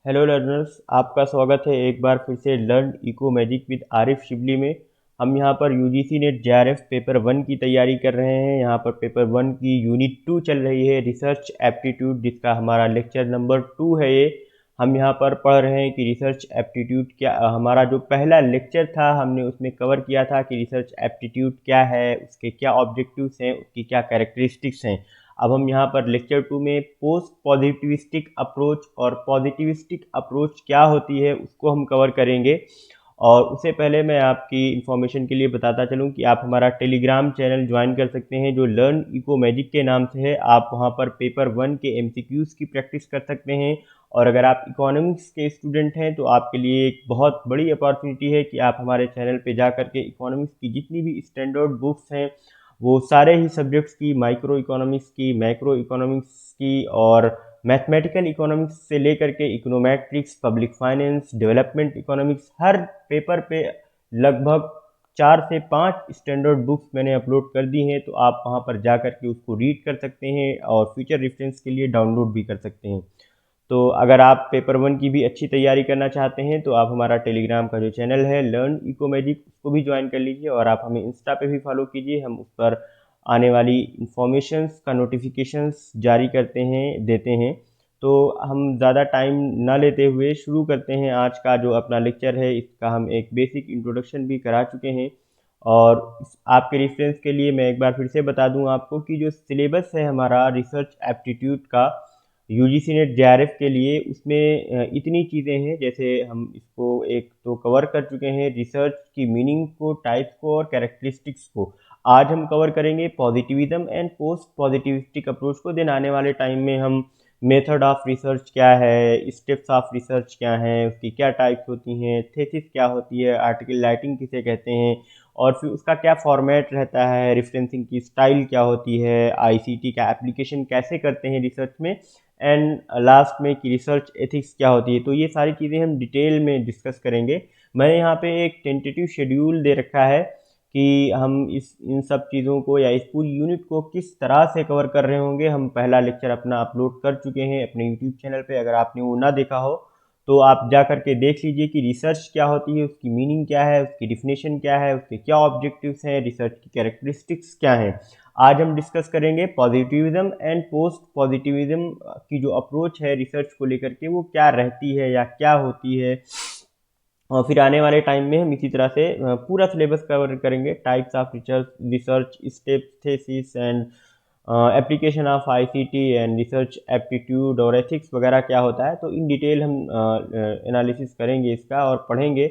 Hello learners, आपका स्वागत है एक बार फिर से learn eco magic with Arif Shibli में। हम यहाँ पर यूजीसी नेट जेआरएफ पेपर 1 की तैयारी कर रहे हैं। यहाँ पर पेपर 1 की यूनिट 2 चल रही है, रिसर्च एप्टीट्यूड, जिसका हमारा लेक्चर नंबर 2 है ये। हम यहाँ पर पढ़ रहे हैं कि रिसर्च एप्टीट्यूड क्या, हमारा जो पहला लेक्चर था हमने उसमें कवर किया था कि रिसर्च एप्टीट्यूड क्या है, उसके क्या ऑब्जेक्टिव्स हैं, उसकी क्या कैरेक्टरिस्टिक्स हैं। अब हम यहाँ पर लेक्चर 2 में पोस्ट पॉजिटिविस्टिक अप्रोच और पॉजिटिविस्टिक अप्रोच क्या होती है उसको हम कवर करेंगे। और उससे पहले मैं आपकी इन्फॉर्मेशन के लिए बताता चलूँ कि आप हमारा टेलीग्राम चैनल ज्वाइन कर सकते हैं जो लर्न इको मैजिक के नाम से है। आप वहाँ पर पेपर 1 के एमसीक्यूज़ की प्रैक्टिस कर सकते हैं। और अगर आप इकोनॉमिक्स के स्टूडेंट हैं तो आपके लिए एक बहुत बड़ी अपॉर्चुनिटी है कि आप हमारे चैनल पे जा कर के इकोनॉमिक्स की जितनी भी स्टैंडर्ड बुक्स हैं वो सारे ही सब्जेक्ट्स की, माइक्रो इकोनॉमिक्स की, मैक्रो इकोनॉमिक्स की और मैथमेटिकल इकोनॉमिक्स से लेकर के econometrics, public finance, development economics, हर पेपर पे लगभग 4 से 5 स्टैंडर्ड बुक्स मैंने अपलोड कर दी हैं। तो आप वहाँ पर जा कर के उसको रीड कर सकते हैं और फ्यूचर रेफरेंस के लिए डाउनलोड भी कर सकते हैं। तो अगर आप पेपर 1 की भी अच्छी तैयारी करना चाहते हैं तो आप हमारा टेलीग्राम का जो चैनल है लर्न इको मैजिक उसको भी ज्वाइन कर लीजिए और आप हमें इंस्टा पे भी फॉलो कीजिए। हम उस पर आने वाली इंफॉर्मेशंस का नोटिफिकेशंस जारी करते हैं, देते हैं। तो हम ज़्यादा टाइम ना लेते हुए शुरू करते हैं आज का जो अपना लेक्चर है। इसका हम एक बेसिक इंट्रोडक्शन भी करा चुके हैं। और आपके रेफरेंस के लिए मैं एक बार फिर से बता दूं आपको कि जो सिलेबस है हमारा रिसर्च एप्टीट्यूड का यूजीसी नेट जेआरएफ के लिए, उसमें इतनी चीज़ें हैं। जैसे हम इसको एक तो कवर कर चुके हैं रिसर्च की मीनिंग को, टाइप्स को और कैरेक्टरिस्टिक्स को। आज हम कवर करेंगे positivism and post positivistic approach को। दिन आने वाले टाइम में हम मेथड ऑफ रिसर्च क्या है, स्टेप्स ऑफ रिसर्च क्या हैं, उसकी क्या टाइप्स होती हैं, थेसिस क्या होती है, आर्टिकल राइटिंग किसे कहते हैं और फिर उसका क्या फॉर्मेट रहता है, रेफरेंसिंग की स्टाइल क्या होती है, आईसीटी का एप्लीकेशन कैसे करते हैं रिसर्च में, एंड लास्ट में कि रिसर्च एथिक्स क्या होती है। तो ये सारी चीज़ें हम डिटेल में डिस्कस करेंगे। मैंने यहाँ पे एक टेंटेटिव शेड्यूल दे रखा है कि हम इन सब चीज़ों को या इस पूरी यूनिट को किस तरह से कवर कर रहे होंगे। हम पहला लेक्चर अपना अपलोड कर चुके हैं अपने यूट्यूब चैनल पे। अगर आपने वो ना देखा हो तो आप जा कर के देख लीजिए कि रिसर्च क्या होती है, उसकी मीनिंग क्या है, उसकी डिफिनेशन क्या है, उसके क्या ऑब्जेक्टिव्स हैं, रिसर्च की कैरेक्टरिस्टिक्स क्या हैं। आज हम डिस्कस करेंगे पॉजिटिविज्म एंड पोस्ट पॉजिटिविज्म की जो अप्रोच है रिसर्च को लेकर के वो क्या रहती है या क्या होती है। और फिर आने वाले टाइम में हम इसी तरह से पूरा सिलेबस कवर करेंगे, types of research, step, thesis and application of ICT and research aptitude और एथिक्स वगैरह क्या होता है। तो इन डिटेल हम एनालिसिस करेंगे इसका और पढ़ेंगे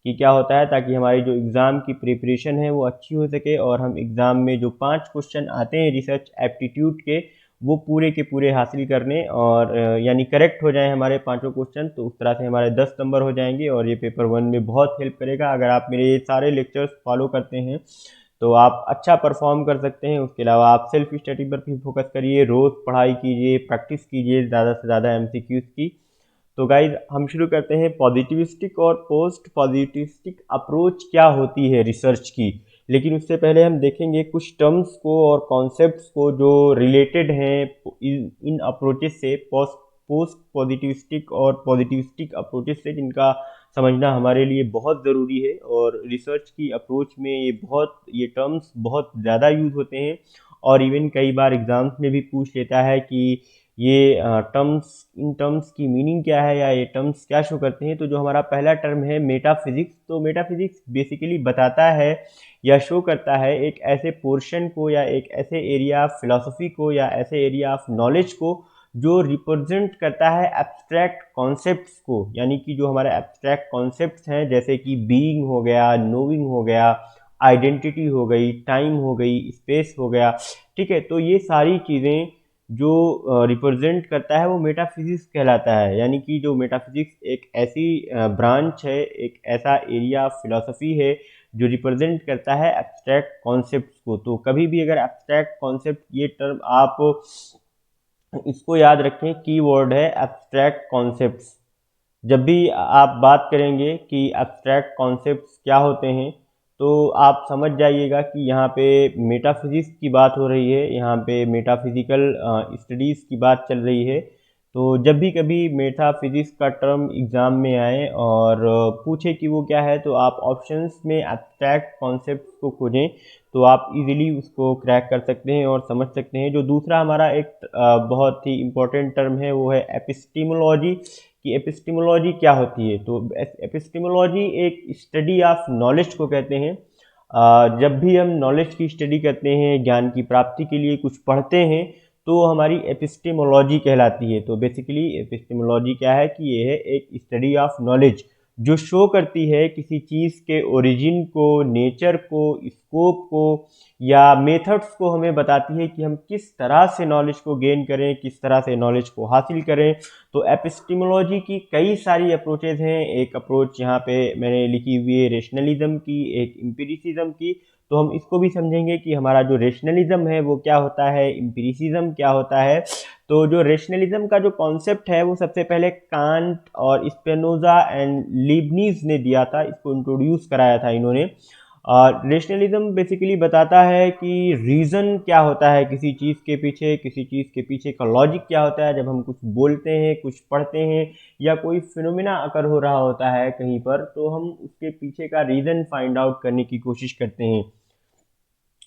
कि क्या होता है, ताकि हमारी जो एग्ज़ाम की प्रिपरेशन है वो अच्छी हो सके और हम एग्ज़ाम में जो 5 क्वेश्चन आते हैं रिसर्च एप्टीट्यूड के वो पूरे के पूरे हासिल करने और यानी करेक्ट हो जाए हमारे पांचों क्वेश्चन। तो उस तरह से हमारे 10 नंबर हो जाएंगे और ये पेपर 1 में बहुत हेल्प करेगा। अगर आप मेरे ये सारे लेक्चर्स फॉलो करते हैं तो आप अच्छा परफॉर्म कर सकते हैं। उसके अलावा आप सेल्फ स्टडी पर भी फोकस करिए, रोज़ पढ़ाई कीजिए, प्रैक्टिस कीजिए ज़्यादा से ज़्यादा एमसीक्यूज़ की। तो गाइज हम शुरू करते हैं। पॉजिटिविस्टिक और पोस्ट पॉजिटिविस्टिक अप्रोच क्या होती है रिसर्च की। लेकिन उससे पहले हम देखेंगे कुछ टर्म्स को और कॉन्सेप्ट्स को जो रिलेटेड हैं इन अप्रोचेस से, पोस्ट पॉजिटिविस्टिक और पॉजिटिविस्टिक अप्रोचेस से, जिनका समझना हमारे लिए बहुत ज़रूरी है। और रिसर्च की अप्रोच में ये टर्म्स बहुत ज़्यादा यूज़ होते हैं और इवन कई बार एग्ज़ाम्स में भी पूछ लेता है कि ये इन टर्म्स की मीनिंग क्या है या ये टर्म्स क्या शो करते हैं। तो जो हमारा पहला टर्म है मेटाफिजिक्स, तो मेटाफिजिक्स बेसिकली बताता है या शो करता है एक ऐसे पोर्शन को या एक ऐसे एरिया ऑफ फिलॉसफी को या ऐसे एरिया ऑफ नॉलेज को जो रिप्रेजेंट करता है एब्स्ट्रैक्ट कॉन्सेप्ट्स को। यानी कि जो हमारे एब्स्ट्रैक्ट कॉन्सेप्ट्स हैं जैसे कि बीइंग हो गया, नोइंग हो गया, आइडेंटिटी हो गई, टाइम हो गई, स्पेस हो गया, ठीक है। तो ये सारी चीज़ें जो रिप्रेजेंट करता है वो मेटाफिजिक्स कहलाता है। यानी कि जो मेटाफिजिक्स एक ऐसी ब्रांच है, एक ऐसा एरिया ऑफ फिलॉसफी है जो रिप्रेजेंट करता है एब्स्ट्रैक्ट कॉन्सेप्ट्स को। तो कभी भी अगर एब्स्ट्रैक्ट कॉन्सेप्ट ये टर्म आप इसको याद रखें, की वर्ड है एब्स्ट्रैक्ट कॉन्सेप्ट्स। जब भी आप बात करेंगे कि एब्स्ट्रैक्ट कॉन्सेप्ट्स क्या होते हैं तो आप समझ जाइएगा कि यहाँ पे मेटाफिजिक्स की बात हो रही है, यहाँ पे मेटाफिजिकल स्टडीज़ की बात चल रही है। तो जब भी कभी मेटाफिजिक्स का टर्म एग्ज़ाम में आए और पूछे कि वो क्या है, तो आप ऑप्शंस में एब्स्ट्रैक्ट कॉन्सेप्ट को खोजें तो आप इजीली उसको क्रैक कर सकते हैं और समझ सकते हैं। जो दूसरा हमारा एक बहुत ही इम्पोर्टेंट टर्म है वो है एपिस्टीमोलॉजी, कि एपिस्टीमोलॉजी क्या होती है। तो एपिस्टीमोलॉजी एक स्टडी ऑफ नॉलेज को कहते हैं। जब भी हम नॉलेज की स्टडी करते हैं, ज्ञान की प्राप्ति के लिए कुछ पढ़ते हैं, तो हमारी एपिस्टेमोलॉजी कहलाती है। तो बेसिकली एपिस्टेमोलॉजी क्या है कि ये है एक स्टडी ऑफ नॉलेज जो शो करती है किसी चीज़ के ओरिजिन को, नेचर को, स्कोप को या मेथड्स को हमें बताती है कि हम किस तरह से नॉलेज को गेन करें, किस तरह से नॉलेज को हासिल करें। तो एपिस्टेमोलॉजी की कई सारी अप्रोचेज हैं। एक अप्रोच यहाँ पे मैंने लिखी हुई है रेशनलिज्म की, एक एम्पिरिसिज्म की। तो हम इसको भी समझेंगे कि हमारा जो रेशनलिज्म है वो क्या होता है, एम्पिरिसिज्म क्या होता है। तो जो रेशनलिज्म का जो कॉन्सेप्ट है वो सबसे पहले कांट और स्पिनोजा एंड लीबनीज ने दिया था, इसको इंट्रोड्यूस कराया था इन्होंने। रेशनलिज्म बेसिकली बताता है कि रीज़न क्या होता है किसी चीज़ के पीछे, किसी चीज़ के पीछे का लॉजिक क्या होता है। जब हम कुछ बोलते हैं, कुछ पढ़ते हैं या कोई फिनोमिना अकर हो रहा होता है कहीं पर, तो हम उसके पीछे का रीज़न फाइंड आउट करने की कोशिश करते हैं।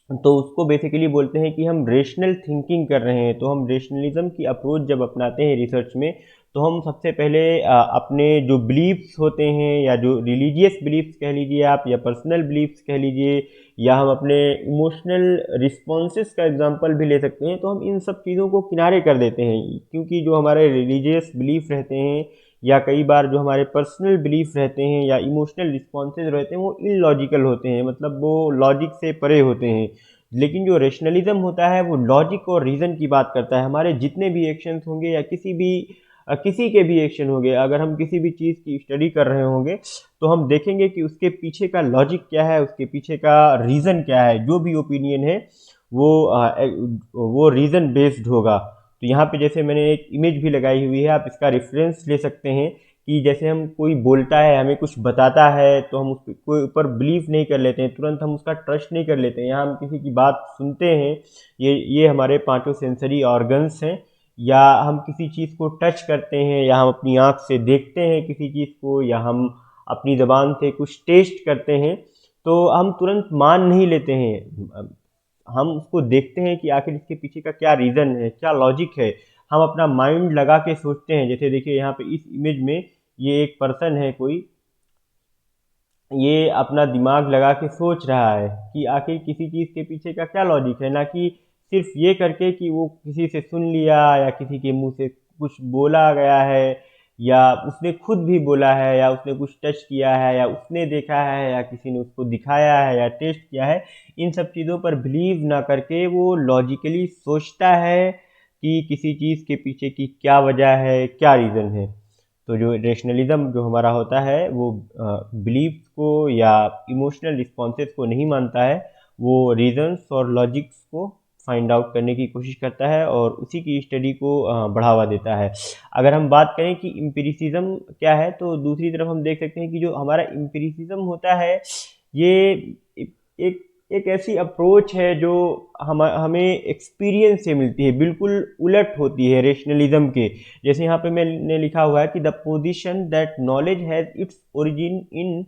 तो उसको बेसिकली बोलते हैं कि हम रेशनल थिंकिंग कर रहे हैं। तो हम रेशनलिज्म की अप्रोच जब अपनाते हैं रिसर्च में, तो हम सबसे पहले अपने जो बिलीफ्स होते हैं या जो रिलीजियस बिलीफ्स कह लीजिए आप, या पर्सनल बिलीफ्स कह लीजिए, या हम अपने इमोशनल रिस्पॉन्सेस का एग्जांपल भी ले सकते हैं, तो हम इन सब चीज़ों को किनारे कर देते हैं। क्योंकि जो हमारे रिलीजियस बिलीफ रहते हैं या कई बार जो हमारे पर्सनल बिलीफ रहते हैं या इमोशनल रिस्पॉन्सेज रहते हैं वो इलॉजिकल होते हैं, मतलब वो लॉजिक से परे होते हैं। लेकिन जो रेशनलिज्म होता है वो लॉजिक और रीज़न की बात करता है। हमारे जितने भी एक्शंस होंगे या किसी के भी एक्शन होंगे, अगर हम किसी भी चीज़ की स्टडी कर रहे होंगे तो हम देखेंगे कि उसके पीछे का लॉजिक क्या है, उसके पीछे का रीज़न क्या है। जो भी ओपिनियन है वो रीज़न बेस्ड होगा। तो यहाँ पे जैसे मैंने एक इमेज भी लगाई हुई है, आप इसका रेफरेंस ले सकते हैं कि जैसे हम कोई बोलता है, हमें कुछ बताता है, तो हम उसके ऊपर बिलीव नहीं कर लेते हैं, तुरंत हम उसका ट्रस्ट नहीं कर लेते हैं। यहाँ हम किसी की बात सुनते हैं, ये हमारे पांचों सेंसरी ऑर्गन्स हैं। या हम किसी चीज़ को टच करते हैं, या हम अपनी आँख से देखते हैं किसी चीज़ को, या हम अपनी ज़बान से कुछ टेस्ट करते हैं, तो हम तुरंत मान नहीं लेते हैं। हम उसको देखते हैं कि आखिर इसके पीछे का क्या रीज़न है, क्या लॉजिक है। हम अपना माइंड लगा के सोचते हैं। जैसे देखिए यहाँ पे इस इमेज में ये एक पर्सन है कोई, ये अपना दिमाग लगा के सोच रहा है कि आखिर किसी चीज़ के पीछे का क्या लॉजिक है, ना कि सिर्फ ये करके कि वो किसी से सुन लिया या किसी के मुंह से कुछ बोला गया है, या उसने खुद भी बोला है, या उसने कुछ टच किया है, या उसने देखा है, या किसी ने उसको दिखाया है या टेस्ट किया है। इन सब चीज़ों पर बिलीव ना करके वो लॉजिकली सोचता है कि किसी चीज़ के पीछे की क्या वजह है, क्या रीज़न है। तो जो रेशनलिज्म जो हमारा होता है वो बिलीफ को या इमोशनल रिस्पॉन्सेस को नहीं मानता है, वो रीजंस और लॉजिक्स को फाइंड आउट करने की कोशिश करता है और उसी की स्टडी को बढ़ावा देता है। अगर हम बात करें कि एम्पिरिसिज्म क्या है, तो दूसरी तरफ हम देख सकते हैं कि जो हमारा एम्पिरिसिज्म होता है ये एक एक ऐसी अप्रोच है जो हमें एक्सपीरियंस से मिलती है, बिल्कुल उलट होती है रेशनलिज्म के। जैसे यहाँ पे मैंने लिखा हुआ है कि the position that knowledge has its origin in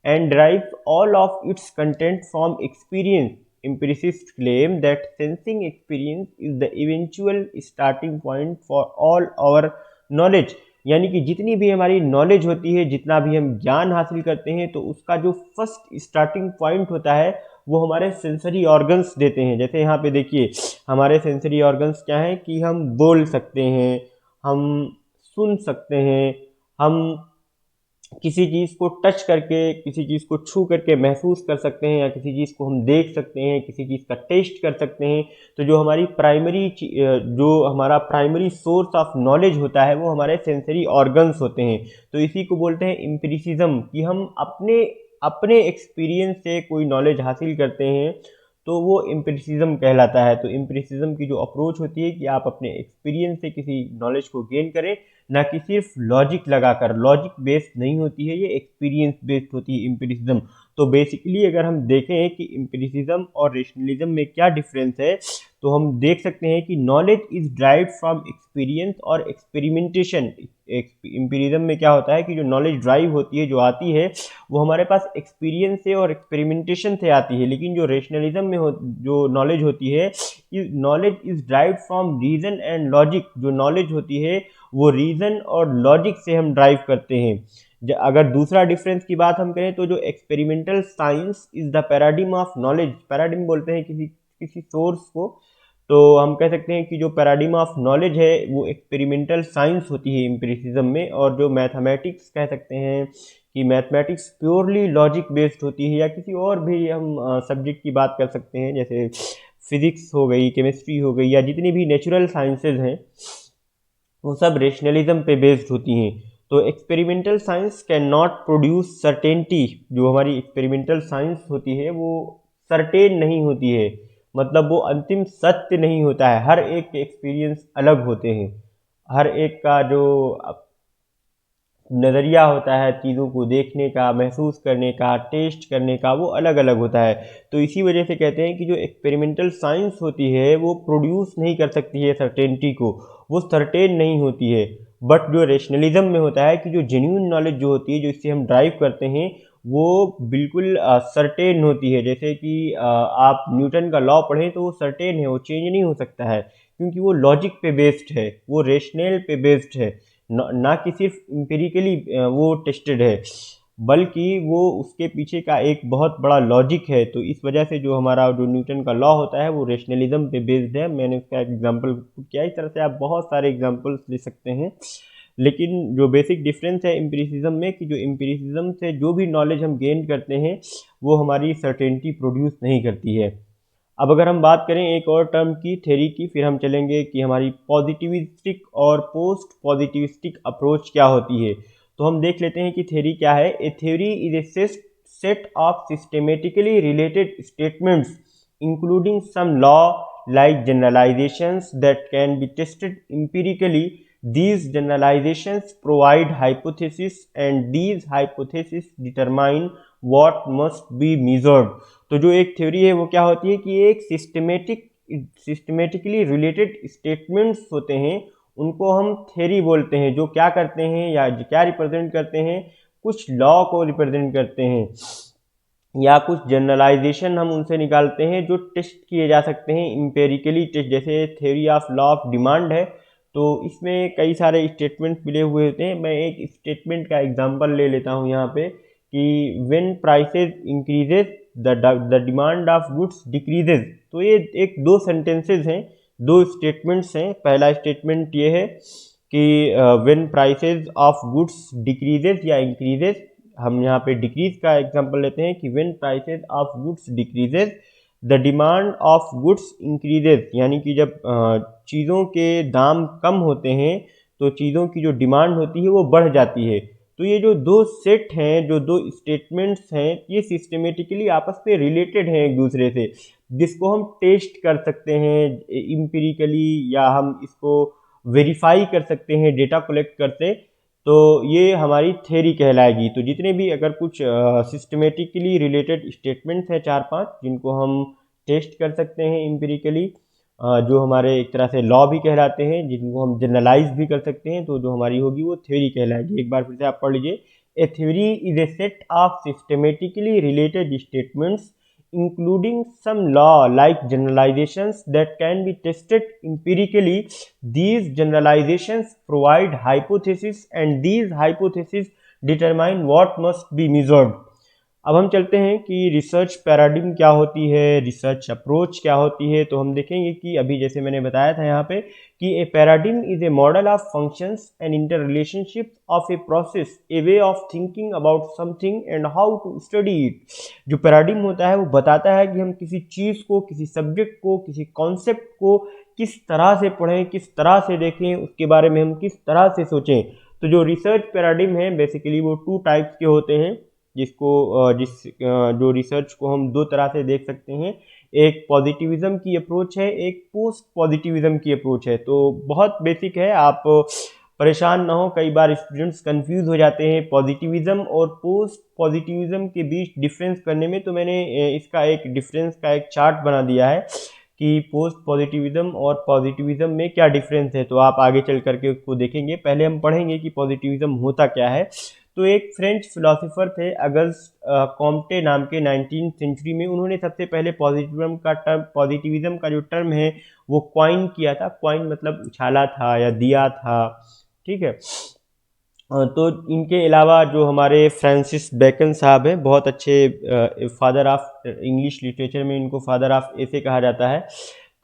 and derives all of its content from experience. Empiricists claim that sensing experience is the eventual starting point for all our knowledge. यानी कि जितनी भी हमारी नॉलेज होती है, जितना भी हम ज्ञान हासिल करते हैं, तो उसका जो फर्स्ट स्टार्टिंग पॉइंट होता है वो हमारे सेंसरी ऑर्गन्स देते हैं। जैसे यहाँ पे देखिए हमारे सेंसरी ऑर्गन्स क्या हैं कि हम बोल सकते हैं, हम सुन सकते हैं, हम किसी चीज़ को टच करके, किसी चीज़ को छू करके महसूस कर सकते हैं, या किसी चीज़ को हम देख सकते हैं, किसी चीज़ का टेस्ट कर सकते हैं। तो जो हमारा प्राइमरी सोर्स ऑफ नॉलेज होता है वो हमारे सेंसरी ऑर्गन्स होते हैं। तो इसी को बोलते हैं एम्पिरिसिज्म, कि हम अपने अपने एक्सपीरियंस से कोई नॉलेज हासिल करते हैं, तो वो एम्पिरिसिज्म कहलाता है। तो एम्पिरिसिज्म की जो अप्रोच होती है कि आप अपने एक्सपीरियंस से किसी नॉलेज को गेन करें, ना कि सिर्फ लॉजिक लगाकर। लॉजिक बेस्ड नहीं होती है ये, एक्सपीरियंस बेस्ड होती है एम्पिरिसिज्म। तो बेसिकली अगर हम देखें कि एम्पिरिसिज्म और रेशनलिज्म में क्या डिफरेंस है, तो हम देख सकते हैं कि knowledge is derived from experience और एक्सपेरिमेंटेशन। एम्पिरिज्म में क्या होता है कि जो नॉलेज ड्राइव होती है, जो आती है, वो हमारे पास एक्सपीरियंस से और एक्सपेरिमेंटेशन से आती है। लेकिन जो रेशनलिज्म में जो नॉलेज होती है, knowledge is derived from reason and logic. जो नॉलेज होती है वो रीजन और लॉजिक से हम ड्राइव करते हैं। अगर दूसरा डिफरेंस की बात हम करें तो जो experimental science is the paradigm of knowledge, paradigm बोलते हैं किसी किसी सोर्स को, तो हम कह सकते हैं कि जो पैराडिम ऑफ नॉलेज है वो एक्सपेरिमेंटल साइंस होती है एम्पिरिसिज्म में। और जो मैथमेटिक्स कह सकते हैं कि मैथमेटिक्स प्योरली लॉजिक बेस्ड होती है। या किसी और भी हम सब्जेक्ट की बात कर सकते हैं, जैसे फिजिक्स हो गई, केमिस्ट्री हो गई, या जितनी भी नेचुरल साइंसेज हैं वो सब रेशनलिज्म पे बेस्ड होती हैं। तो experimental science can not produce certainty. जो हमारी एक्सपेरिमेंटल साइंस होती है वो सर्टेन नहीं होती है, मतलब वो अंतिम सत्य नहीं होता है। हर एक के एक्सपीरियंस अलग होते हैं, हर एक का जो नज़रिया होता है चीज़ों को देखने का, महसूस करने का, टेस्ट करने का, वो अलग अलग होता है। तो इसी वजह से कहते हैं कि जो एक्सपेरिमेंटल साइंस होती है वो प्रोड्यूस नहीं कर सकती है सर्टेनिटी को, वो सर्टेन नहीं होती है। बट जो रेशनलिज्म में होता है कि जो जेन्युइन नॉलेज जो होती है, जो इससे हम ड्राइव करते हैं, वो बिल्कुल सर्टेन होती है। जैसे कि आप न्यूटन का लॉ पढ़ें तो वो सर्टेन है, वो चेंज नहीं हो सकता है, क्योंकि वो लॉजिक पे बेस्ड है, वो रेशनल पे बेस्ड है, ना कि सिर्फ इम्पेरिकली वो टेस्टेड है, बल्कि वो उसके पीछे का एक बहुत बड़ा लॉजिक है। तो इस वजह से जो हमारा जो न्यूटन का लॉ होता है वो रेशनलिज्म पे बेस्ड है। मैंने उसका एग्जांपल किया। इस तरह से आप बहुत सारे एग्जांपल्स ले सकते हैं। लेकिन जो बेसिक डिफरेंस है एम्पिरिसिज्म में, कि जो एम्पिरिसिज्म से जो भी नॉलेज हम गेन करते हैं वो हमारी सर्टेनिटी प्रोड्यूस नहीं करती है। अब अगर हम बात करें एक और टर्म की, थ्योरी की, फिर हम चलेंगे कि हमारी पॉजिटिविस्टिक और पोस्ट पॉजिटिविस्टिक अप्रोच क्या होती है। तो हम देख लेते हैं कि थ्योरी क्या है। A theory is a set of systematically related statements including some law like generalizations that can be tested empirically. These generalizations provide hypotheses and these hypotheses determine what must be measured. तो जो एक theory है वो क्या होती है कि एक सिस्टमेटिकली रिलेटेड स्टेटमेंट्स होते हैं, उनको हम थ्योरी बोलते हैं, जो क्या करते हैं या क्या रिप्रेजेंट करते हैं, कुछ लॉ को रिप्रेजेंट करते हैं, या कुछ जनरलाइजेशन हम उनसे निकालते हैं जो टेस्ट किए जा सकते हैं इम्पेरिकली टेस्ट। जैसे theory of law of demand है, तो इसमें कई सारे स्टेटमेंट मिले हुए होते हैं। मैं एक स्टेटमेंट का एग्जांपल ले लेता हूँ यहाँ पे, कि when prices increases the demand of goods decreases. तो ये एक दो सेंटेंसेज हैं, दो स्टेटमेंट्स हैं। पहला स्टेटमेंट ये है कि when prices of goods decreases या इंक्रीजेज, हम यहाँ पे डिक्रीज का एग्जांपल लेते हैं कि when prices of goods decreases the demand of goods increases, यानी कि जब चीज़ों के दाम कम होते हैं तो चीज़ों की जो डिमांड होती है वो बढ़ जाती है। तो ये जो दो सेट हैं, जो दो स्टेटमेंट्स हैं, ये सिस्टमेटिकली आपस में रिलेटेड हैं एक दूसरे से, जिसको हम टेस्ट कर सकते हैं इम्पीरिकली, या हम इसको वेरीफाई कर सकते हैं डेटा कलेक्ट करते। तो ये हमारी थ्योरी कहलाएगी। तो जितने भी अगर कुछ सिस्टमेटिकली रिलेटेड स्टेटमेंट्स हैं 4-5, जिनको हम टेस्ट कर सकते हैं इम्पीरिकली, जो हमारे एक तरह से लॉ भी कहलाते हैं, जिनको हम जनरलाइज भी कर सकते हैं, तो जो हमारी होगी वो थ्योरी कहलाएगी। एक बार फिर से आप पढ़ लीजिए। ए theory is a set of systematically related statements including some law like generalizations that can be tested empirically. These generalizations provide hypotheses and these hypotheses determine what must be measured. अब हम चलते हैं कि रिसर्च पैराडिम क्या होती है, research approach क्या होती है। तो हम देखेंगे कि अभी जैसे मैंने बताया था यहाँ पे कि a paradigm is a model of functions and inter relationship of a process, a way of thinking about something and how to study it. जो पैराडिम होता है वो बताता है कि हम किसी चीज़ को, किसी सब्जेक्ट को, किसी कॉन्सेप्ट को किस तरह से पढ़ें, किस तरह से देखें, उसके बारे में हम किस तरह से सोचें। तो जो रिसर्च पैराडिम है बेसिकली वो 2 टाइप्स के होते हैं, जो रिसर्च को हम 2 तरह से देख सकते हैं। एक पॉजिटिविज्म की अप्रोच है, एक पोस्ट पॉजिटिविज्म की अप्रोच है। तो बहुत बेसिक है, आप परेशान ना हो, कई बार स्टूडेंट्स कंफ्यूज हो जाते हैं पॉजिटिविज्म और पोस्ट पॉजिटिविज्म के बीच डिफरेंस करने में। तो मैंने इसका एक डिफरेंस का एक चार्ट बना दिया है कि पोस्ट पॉजिटिविज्म और पॉजिटिविज्म में क्या डिफरेंस है, तो आप आगे चल करके उसको देखेंगे। पहले हम पढ़ेंगे कि पॉजिटिविज्म होता क्या है। तो एक फ्रेंच फिलोसोफर थे अगस्त कॉम्टे नाम के 19th सेंचुरी में, उन्होंने सबसे पहले पॉजिटिविज्म का जो टर्म है वो क्वाइन किया था। क्वाइन मतलब उछाला था या दिया था, ठीक है। तो इनके अलावा जो हमारे फ्रांसिस बेकन साहब हैं, बहुत अच्छे फादर ऑफ इंग्लिश लिटरेचर में इनको फादर ऑफ ऐसे कहा जाता है।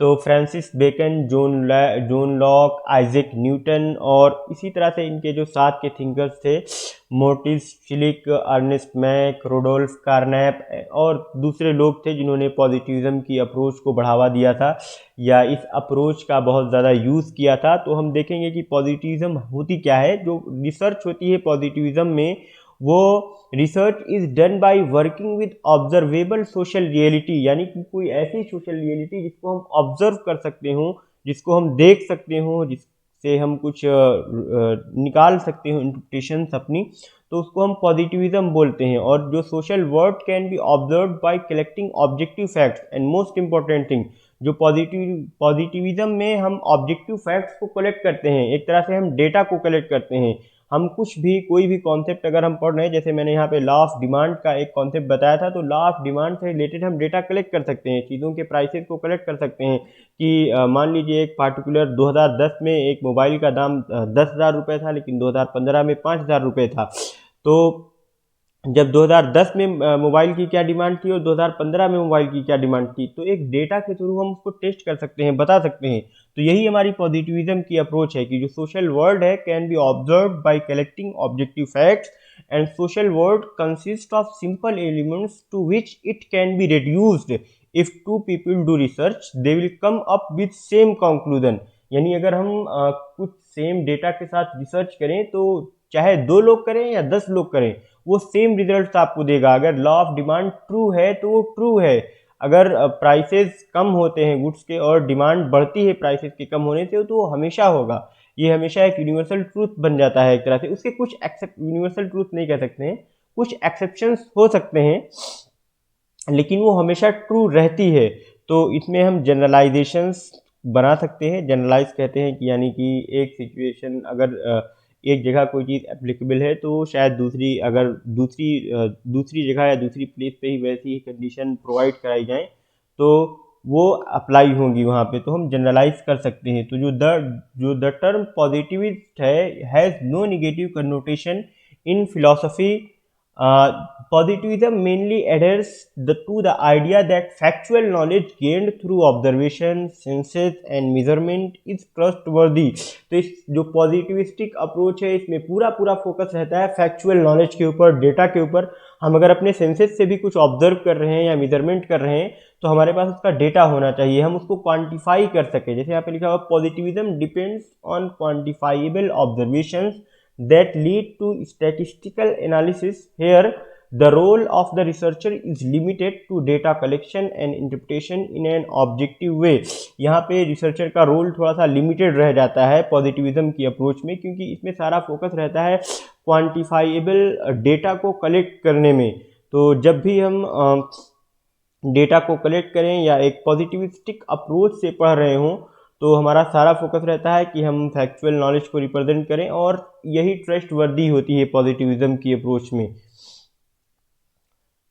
तो Francis Bacon, John Locke, Isaac Newton और इसी तरह से इनके जो साथ के थिंकर्स थे, मोर्टिस शिलिक, अर्नेस्ट मैक, रोडोल्फ कार्नैप और दूसरे लोग थे जिन्होंने पॉजिटिविज्म की अप्रोच को बढ़ावा दिया था या इस अप्रोच का बहुत ज़्यादा यूज़ किया था। तो हम देखेंगे कि पॉजिटिविज्म होती क्या है। जो रिसर्च होती है पॉजिटिविज्म में, वो research is done by working with observable social reality, यानी कि कोई ऐसी सोशल रियलिटी जिसको हम ऑब्जर्व कर सकते हों, जिसको हम देख सकते हों, जिससे हम कुछ निकाल सकते हो इंटरप्रिटेशंस अपनी, तो उसको हम पॉजिटिविज्म बोलते हैं। और जो social word can be observe by collecting objective facts and most important thing, जो पॉजिटिविज्म में हम ऑब्जेक्टिव फैक्ट्स को कलेक्ट करते हैं, एक तरह से हम डेटा को कलेक्ट करते हैं। हम कुछ भी कोई भी कॉन्सेप्ट अगर हम पढ़ रहे हैं, जैसे मैंने यहाँ पे लॉ ऑफ डिमांड का एक कॉन्सेप्ट बताया था, तो लॉ ऑफ डिमांड से रिलेटेड हम डेटा कलेक्ट कर सकते हैं, चीज़ों के प्राइसेस को कलेक्ट कर सकते हैं कि मान लीजिए एक पार्टिकुलर 2010 में एक मोबाइल का दाम 10,000 रुपये था, लेकिन 2015 में 5,000 रुपये था। तो जब 2010 में मोबाइल की क्या डिमांड थी और 2015 में मोबाइल की क्या डिमांड थी, तो एक डेटा के थ्रू हम उसको टेस्ट कर सकते हैं, बता सकते हैं। तो यही हमारी पॉजिटिविज्म की अप्रोच है कि जो सोशल वर्ल्ड है can be observe by collecting objective facts and social world consist of simple elements to which it can be reduced. If two people do research they will come up with same conclusion. यानी अगर हम कुछ same data के साथ research करें, तो चाहे 2 लोग करें या 10 लोग करें, वो सेम रिजल्ट आपको देगा। अगर लॉ ऑफ डिमांड ट्रू है तो वो ट्रू है। अगर प्राइसेस कम होते हैं गुड्स के और डिमांड बढ़ती है प्राइसेस के कम होने से, तो वो हमेशा होगा। ये हमेशा एक यूनिवर्सल ट्रूथ बन जाता है एक तरह से। उसके कुछ यूनिवर्सल ट्रूथ नहीं कह सकते हैं, कुछ एक्सेप्शंस हो सकते हैं, लेकिन वो हमेशा ट्रू रहती है। तो इसमें हम जनरलाइजेशंस बना सकते हैं। जनरलाइज कहते हैं कि यानी कि एक सिचुएशन अगर एक जगह कोई चीज़ एप्लीकेबल है, तो शायद दूसरी जगह या दूसरी प्लेस पे ही वैसी ही कंडीशन प्रोवाइड कराई जाए, तो वो अप्लाई होंगी वहाँ पे, तो हम जनरलाइज कर सकते हैं। तो जो द टर्म पॉजिटिविस्ट है has no negative connotation in philosophy. Positivism mainly adheres to the idea that factual knowledge gained through observation, senses and measurement is trustworthy। तो इस जो पॉजिटिविस्टिक अप्रोच है, इसमें पूरा फोकस रहता है फैक्चुअल नॉलेज के ऊपर, डेटा के ऊपर। हम अगर अपने सेंसेस से भी कुछ ऑब्जर्व कर रहे हैं या मेजरमेंट कर रहे हैं, तो हमारे पास उसका डेटा होना चाहिए, हम उसको क्वांटिफाई कर सकें। जैसे यहाँ पे लिखा हुआ positivism depends on quantifiable observations that lead to statistical analysis. Here the role of the researcher is limited to data collection and interpretation in an objective way। यहाँ पे रिसर्चर का रोल थोड़ा सा लिमिटेड रह जाता है पॉजिटिविज्म की approach में, क्योंकि इसमें सारा फोकस रहता है क्वांटिफाइबल डेटा को कलेक्ट करने में। तो जब भी हम डेटा को कलेक्ट करें या एक पॉजिटिविस्टिक अप्रोच से पढ़ रहे हों, तो हमारा सारा फोकस रहता है कि हम फैक्चुअल नॉलेज को रिप्रेजेंट करें, और यही ट्रस्ट वर्दी होती है पॉजिटिविज्म की अप्रोच में।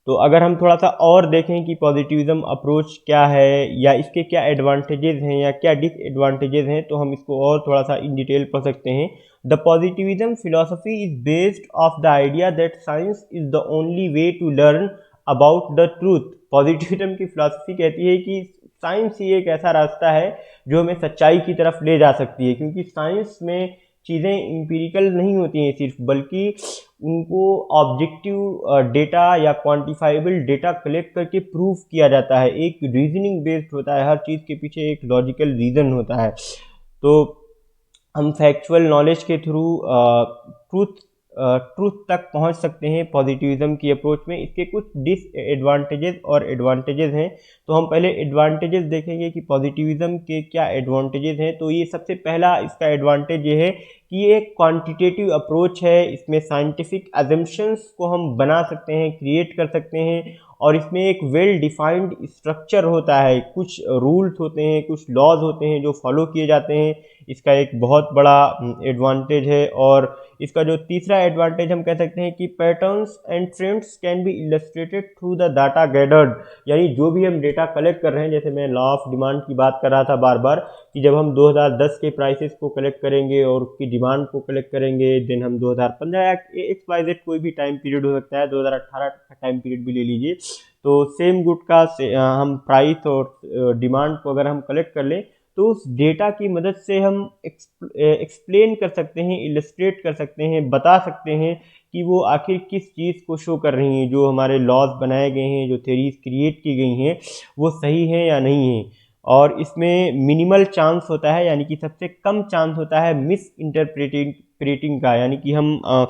तो अगर हम थोड़ा सा और देखें कि पॉजिटिविज्म अप्रोच क्या है या इसके क्या एडवांटेजेस हैं या क्या डिसएडवांटेजेस हैं, तो हम इसको और थोड़ा सा इन डिटेल पढ़ सकते हैं। The positivism philosophy is based off the idea that science is the only way to learn about the truth. Positivism की फिलोसफी कहती है कि साइंस ही एक ऐसा रास्ता है जो हमें सच्चाई की तरफ ले जा सकती है, क्योंकि साइंस में चीज़ें एम्पिरिकल नहीं होती हैं सिर्फ, बल्कि उनको ऑब्जेक्टिव डेटा या क्वांटिफाइबल डेटा कलेक्ट करके प्रूफ किया जाता है। एक रीजनिंग बेस्ड होता है, हर चीज़ के पीछे एक लॉजिकल रीज़न होता है। तो हम फैक्चुअल नॉलेज के थ्रू ट्रूथ तक पहुंच सकते हैं पॉजिटिविज्म की अप्रोच में। इसके कुछ डिसएडवांटेजेस और एडवांटेजेस हैं। तो हम पहले एडवांटेजेस देखेंगे कि पॉजिटिविज्म के क्या एडवांटेजेस हैं। तो ये सबसे पहला इसका एडवांटेज ये है कि ये एक क्वांटिटेटिव अप्रोच है। इसमें साइंटिफिक अजम्पशंस को हम बना सकते हैं, क्रिएट कर सकते हैं, और इसमें एक वेल डिफाइंड स्ट्रक्चर होता है, कुछ रूल्स होते हैं, कुछ लॉज होते हैं जो फॉलो किए जाते हैं। इसका एक बहुत बड़ा एडवांटेज है। और इसका जो तीसरा एडवांटेज हम कह सकते हैं कि patterns and trends can be illustrated through the data gathered, यानी जो भी हम डेटा कलेक्ट कर रहे हैं, जैसे मैं लॉ ऑफ डिमांड की बात कर रहा था बार बार, कि जब हम 2010 के प्राइसेस को कलेक्ट करेंगे और उसकी डिमांड को कलेक्ट करेंगे, देन हम 2015 XYZ कोई भी टाइम पीरियड हो सकता है, 2018 का टाइम पीरियड भी ले लीजिए, तो सेम गुड का हम प्राइस और डिमांड को अगर हम कलेक्ट कर लें तो उस डेटा की मदद से हम एक्सप्लेन कर सकते हैं, इलस्ट्रेट कर सकते हैं, बता सकते हैं कि वो आखिर किस चीज़ को शो कर रही हैं, जो हमारे लॉज बनाए गए हैं, जो थ्योरीज क्रिएट की गई हैं, वो सही हैं या नहीं हैं। और इसमें मिनिमल चांस होता है, यानी कि सबसे कम चांस होता है मिस इंटरप्रेटिंग का, यानी कि हम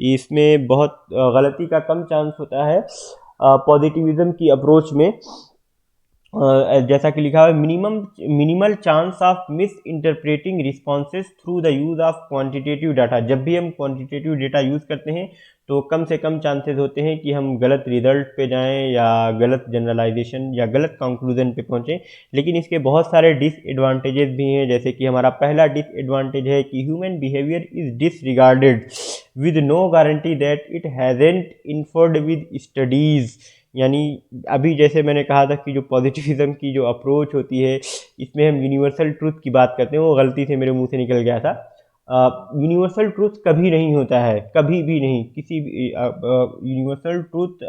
इसमें बहुत गलती का कम चांस होता है पॉजिटिविज्म की अप्रोच में। जैसा कि लिखा है, minimal chance of miss interpreting responses through the use of quantitative data. जब भी हम क्वांटिटेटिव डेटा यूज़ करते हैं तो कम से कम चांसेस होते हैं कि हम गलत रिजल्ट पे जाएं या गलत जनरलाइजेशन या गलत कंक्लूजन पे पहुंचें। लेकिन इसके बहुत सारे डिसएडवांटेजेस भी हैं, जैसे कि हमारा पहला डिसएडवांटेज है कि human behaviour is disregarded with no guarantee that it hasn't inferred with studies. यानी अभी जैसे मैंने कहा था कि जो पॉजिटिविज्म की जो अप्रोच होती है, इसमें हम यूनिवर्सल ट्रूथ की बात करते हैं, वो गलती से मेरे मुंह से निकल गया था। यूनिवर्सल ट्रूथ कभी नहीं होता है, कभी भी नहीं, किसी भी यूनिवर्सल ट्रूथ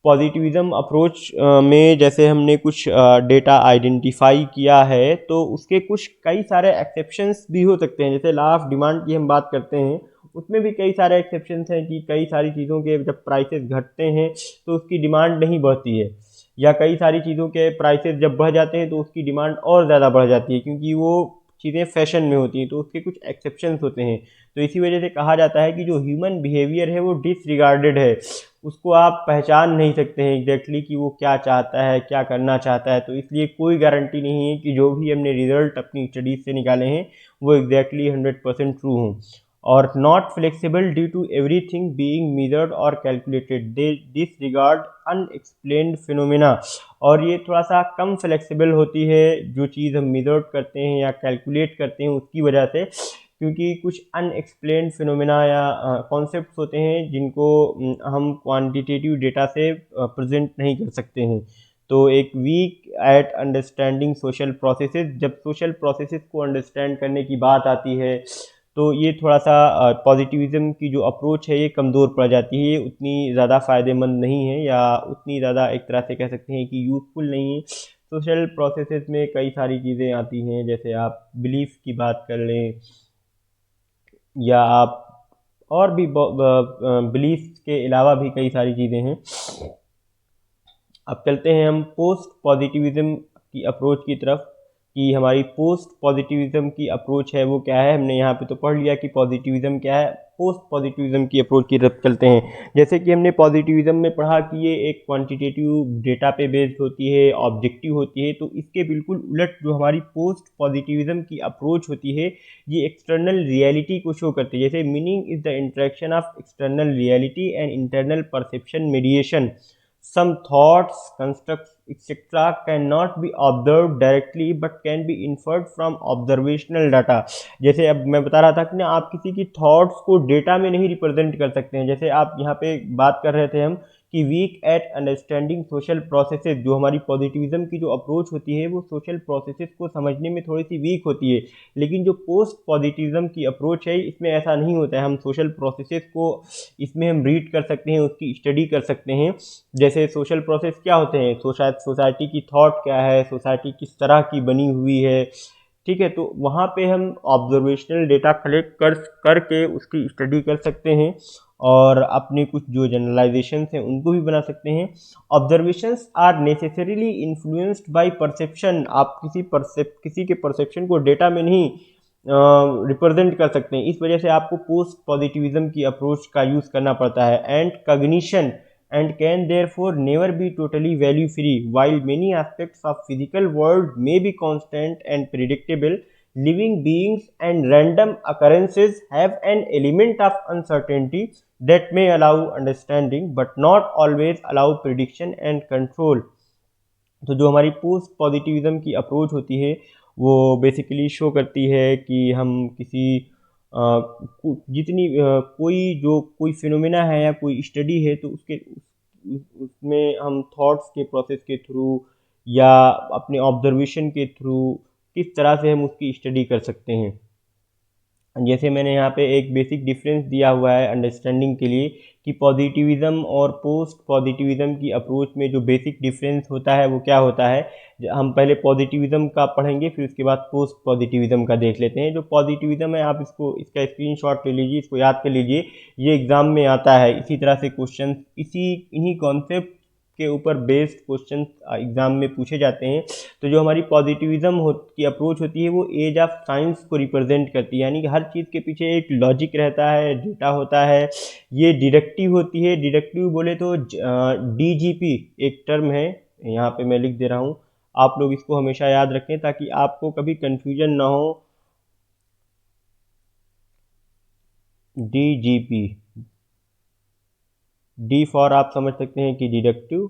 पॉजिटिविज्म अप्रोच में जैसे हमने कुछ डेटा आइडेंटिफाई किया है तो उसके कुछ कई सारे एक्सेप्शंस भी हो सकते हैं। जैसे लॉ ऑफ डिमांड की हम बात करते हैं, उसमें भी कई सारे एक्सेप्शंस हैं कि कई सारी चीज़ों के जब प्राइसेस घटते हैं तो उसकी डिमांड नहीं बढ़ती है, या कई सारी चीज़ों के प्राइसेस जब बढ़ जाते हैं तो उसकी डिमांड और ज़्यादा बढ़ जाती है, क्योंकि वो चीज़ें फैशन में होती हैं, तो उसके कुछ एक्सेप्शंस होते हैं। तो इसी वजह से कहा जाता है कि जो ह्यूमन बिहेवियर है वो डिसरिगार्डेड है, उसको आप पहचान नहीं सकते हैं एग्जैक्टली कि वो क्या चाहता है, क्या करना चाहता है। तो इसलिए कोई गारंटी नहीं है कि जो भी हमने रिजल्ट अपनी स्टडीज से निकाले हैं वो एग्जैक्टली 100% ट्रू हों। और not flexible due to everything being measured और calculated, they disregard unexplained phenomena. और ये थोड़ा सा कम फ्लेक्सिबल होती है जो चीज़ हम मेजर्ड करते हैं या कैलकुलेट करते हैं उसकी वजह से, क्योंकि कुछ अनएक्सप्लेन्ड फिनोमेना या कॉन्सेप्ट्स होते हैं जिनको हम क्वांटिटेटिव डेटा से प्रेजेंट नहीं कर सकते हैं। तो एक weak at understanding social processes, जब सोशल प्रोसेसेस को अंडरस्टैंड करने की बात आती है तो ये थोड़ा सा पॉजिटिविज्म की जो अप्रोच है ये कमज़ोर पड़ जाती है, ये उतनी ज़्यादा फ़ायदेमंद नहीं है या उतनी ज़्यादा एक तरह से कह सकते हैं कि यूज़फुल नहीं है। सोशल प्रोसेसेस में कई सारी चीज़ें आती हैं, जैसे आप बिलीफ की बात कर लें या आप और भी बिलीफ के अलावा भी कई सारी चीज़ें हैं। अब चलते हैं हम पोस्ट पॉजिटिविज्म की अप्रोच की तरफ, कि हमारी पोस्ट पॉजिटिविज्म की अप्रोच है वो क्या है। हमने यहाँ पे तो पढ़ लिया कि पॉजिटिविज्म क्या है, पोस्ट पॉजिटिविज्म की अप्रोच की तरफ चलते हैं। जैसे कि हमने पॉजिटिविज्म में पढ़ा कि ये एक क्वांटिटेटिव डेटा पे बेस्ड होती है, ऑब्जेक्टिव होती है, तो इसके बिल्कुल उलट जो हमारी पोस्ट पॉजिटिविज्म की अप्रोच होती है ये एक्सटर्नल रियलिटी को शो करती है। जैसे meaning is the interaction of external reality and internal perception mediation. Some thoughts, constructs, etc. cannot be observed directly but can be inferred from observational data। जैसे अब मैं बता रहा था कि ना आप किसी की थॉट्स को डेटा में नहीं रिप्रेजेंट कर सकते हैं। जैसे आप यहाँ पे बात कर रहे थे हम कि weak at understanding social processes, जो हमारी पॉजिटिविज्म की जो अप्रोच होती है वो सोशल प्रोसेसेस को समझने में थोड़ी सी वीक होती है। लेकिन जो पोस्ट पॉजिटिविज्म की अप्रोच है इसमें ऐसा नहीं होता है, हम सोशल प्रोसेसेस को इसमें हम रीड कर सकते हैं, उसकी स्टडी कर सकते हैं। जैसे सोशल प्रोसेस क्या होते हैं, सोसाइटी की थॉट क्या है, सोसाइटी किस तरह की बनी हुई है, ठीक है। तो वहाँ पे हम ऑब्जर्वेशनल डेटा कलेक्ट करके उसकी स्टडी कर सकते हैं और अपने कुछ जो जनरलाइजेशंस हैं उनको भी बना सकते हैं। Observations are necessarily influenced by perception. आप किसी के परसेप्शन को डेटा में नहीं रिप्रेजेंट कर सकते हैं, इस वजह से आपको पोस्ट पॉजिटिविज्म की अप्रोच का यूज़ करना पड़ता है। And cognition and can therefore never be totally value free while many aspects of physical world may be constant and predictable, living beings and random occurrences have an element of uncertainty that may allow understanding but not always allow prediction and control। तो जो हमारी post positivism की approach होती है वो basically show करती है कि हम किसी कोई फिनोमेना है या कोई स्टडी है तो उसमें हम थॉट्स के प्रोसेस के थ्रू या अपने ऑब्जर्वेशन के थ्रू किस तरह से हम उसकी स्टडी कर सकते हैं। जैसे मैंने यहाँ पे एक बेसिक डिफरेंस दिया हुआ है अंडरस्टैंडिंग के लिए कि पॉजिटिविज्म और पोस्ट पॉजिटिविज्म की अप्रोच में जो बेसिक डिफरेंस होता है वो क्या होता है। हम पहले पॉजिटिविज्म का पढ़ेंगे फिर उसके बाद पोस्ट पॉजिटिविज्म का देख लेते हैं। जो पॉजिटिविज्म है आप इसका स्क्रीनशॉट ले लीजिए, इसको याद कर लीजिए, ये एग्ज़ाम में आता है। इसी तरह से क्वेश्चन इन्हीं कॉन्सेप्ट के ऊपर बेस्ड क्वेश्चन एग्ज़ाम में पूछे जाते हैं। तो जो हमारी पॉजिटिविज्म की अप्रोच होती है वो एज ऑफ साइंस को रिप्रेजेंट करती है, यानी कि हर चीज़ के पीछे एक लॉजिक रहता है, डेटा होता है। ये डिडक्टिव होती है। डिडक्टिव बोले तो DGP एक टर्म है, यहाँ पे मैं लिख दे रहा हूँ, आप लोग इसको हमेशा याद रखें ताकि आपको कभी कन्फ्यूजन ना हो। DGP, डी फॉर आप समझ सकते हैं कि deductive,